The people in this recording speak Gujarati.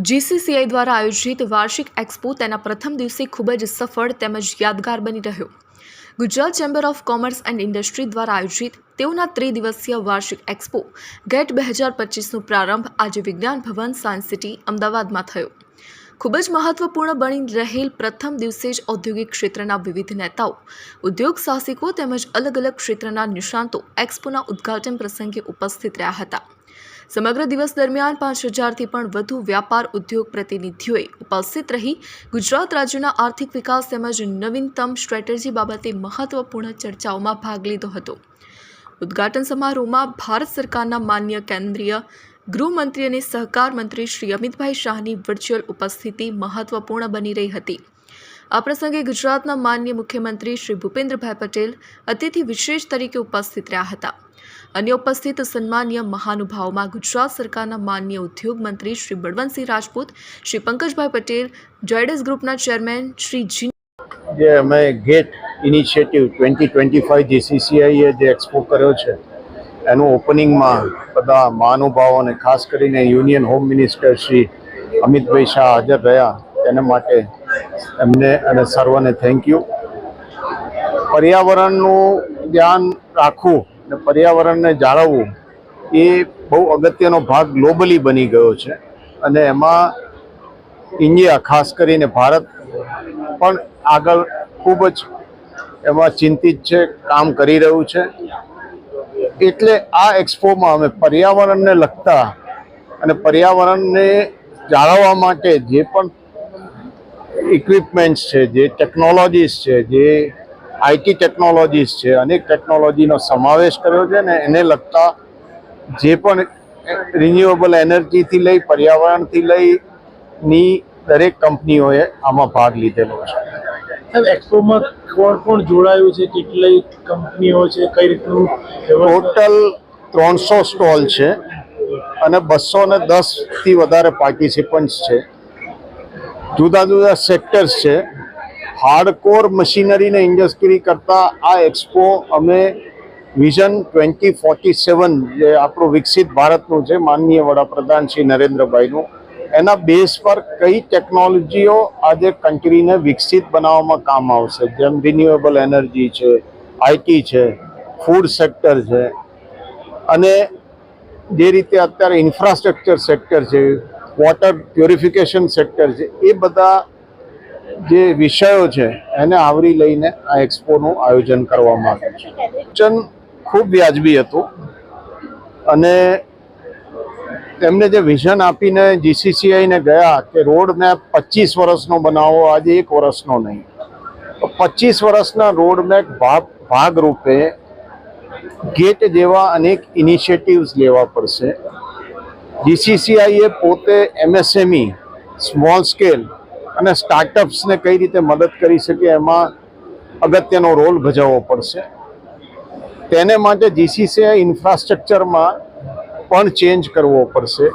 જીસીસીઆઈ દ્વારા આયોજિત વાર્ષિક એક્સપો તેના પ્રથમ દિવસે ખૂબ જ સફળ તેમજ યાદગાર બની રહ્યો. Gujarat chamber of commerce and industry દ્વારા આયોજિત તેઓના ત્રિદિવસીય વાર્ષિક એક્સપો ગેટ 2025નો પ્રારંભ આજે વિજ્ઞાન ભવન સાયન્સ સિટી અમદાવાદમાં થયો. ખૂબ જ મહત્વપૂર્ણ બની રહેલ પ્રથમ દિવસે જ ઔદ્યોગિક ક્ષેત્રના વિવિધ નેતાઓ, ઉદ્યોગ સાહસિકો તેમજ અલગ અલગ ક્ષેત્રના નિષ્ણાતો એક્સપોના ઉદ્ઘાટન પ્રસંગે ઉપસ્થિત રહ્યા હતા. સમગ્ર દિવસ દરમિયાન 5000થી પણ વધુ વ્યાપાર ઉદ્યોગ પ્રતિનિધિઓએ ઉપસ્થિત રહી ગુજરાત રાજ્યના આર્થિક વિકાસ તેમજ નવીનતમ સ્ટ્રેટેજી બાબતે મહત્વપૂર્ણ ચર્ચાઓમાં ભાગ લીધો હતો. ઉદ્ઘાટન સમારોહમાં ભારત સરકારના માન્ય કેન્દ્રીય ગૃહમંત્રી અને સહકાર મંત્રી શ્રી અમિતભાઈ શાહની વર્ચ્યુઅલ ઉપસ્થિતિ મહત્વપૂર્ણ બની રહી હતી. આ પ્રસંગે ગુજરાતના માન્ય મુખ્યમંત્રી શ્રી ભૂપેન્દ્રભાઈ પટેલ અતિથિ વિશેષ તરીકે ઉપસ્થિત રહ્યા હતા. અન્ય ઉપસ્થિત સન્માનીય મહાનુભાવોમાં ગુજરાત સરકારના માન્ય ઉદ્યોગ મંત્રી શ્રી બળવંતસિંહ રાજપૂત, શ્રી પંકજભાઈ પટેલ, ઝાયડસ ગ્રુપના ચેરમેન શ્રી જી. જે અમે ગેટ ઇનિશિયેટિવ 2025 જીસીસીઆઈએ જે એક્સપો કર્યો છે એનું ઓપનિંગમાં બધા મહાનુભાવો અને ખાસ કરીને union home minister Shri Amitbhai Shah હાજર રહ્યા. તેના માટે એમને અને સર્વને થેન્ક યુ. પર્યાવરણનું ધ્યાન રાખવું અને પર્યાવરણને જાળવવું એ બહુ અગત્યનો ભાગ ગ્લોબલી બની ગયો છે અને એમાં ઇન્ડિયા ખાસ કરીને ભારત પણ આગળ ખૂબ જ એમાં ચિંતિત છે, કામ કરી રહ્યું છે. એટલે આ એક્સપોમાં અમે પર્યાવરણને લગતા અને પર્યાવરણને જાળવવા માટે જે પણ ઇક્વિપમેન્ટ્સ છે, જે ટેકનોલોજીસ છે, જે આઈટી ટેકનોલોજીસ છે, અનેક ટેકનોલોજીનો સમાવેશ કર્યો છે ને એને લગતા જે પણ રિન્યુએબલ એનર્જીથી લઈ પર્યાવરણથી લઈની દરેક કંપનીઓએ આમાં ભાગ લીધેલો છે. એક્સપોમાં કોણ કોણ જોડાયું છે, કેટલી કંપનીઓ છે, કઈ રીતનું? ટોટલ 300 સ્ટોલ છે અને 210થી વધારે પાર્ટિસિપન્ટ્સ છે. જુદા જુદા સેક્ટર્સ છે. હાર્ડકોર મશીનરી ને ઇન્ડસ્ટ્રી કરતા આ એક્સપો અમે વિઝન 2047 જે આપણું વિકસિત ભારતનું છે માનનીય વડાપ્રધાન શ્રી નરેન્દ્રભાઈનું, એના બેઝ પર કઈ ટેકનોલોજીઓ આજે કન્ટ્રીને વિકસિત બનાવવામાં કામ આવશે, જેમ રિન્યુએબલ એનર્જી છે, આઈટી છે, ફૂડ સેક્ટર છે અને જે રીતે અત્યારે ઇન્ફ્રાસ્ટ્રક્ચર સેક્ટર છે, વોટર પ્યોરિફિકેશન સેક્ટર છે, એ બધા જે વિષયો છે એને આવરી લઈને આ એક્સપોનું આયોજન કરવામાં આવ્યું છે. ખૂબ વ્યાજબી હતું અને તેમને જે વિઝન આપીને જીસીસીઆઈને ગયા કે રોડ મેપ 25 વર્ષનો બનાવો, આજે 1 વર્ષનો નહીં, તો 25 વર્ષના રોડ મેપ ભાગરૂપે ગેટ જેવા અનેક ઇનિશિયેટિવ્સ લેવા પડશે. જીસીસીઆઈએ પોતે એમએસએમઈ, સ્મોલ સ્કેલ અને સ્ટાર્ટઅપ્સને કઈ રીતે મદદ કરી શકે એમાં અગત્યનો રોલ ભજવવો પડશે. તેને માટે જીસીસીઆઈ ઇન્ફ્રાસ્ટ્રક્ચરમાં પણ ચેન્જ કરવો પડશે.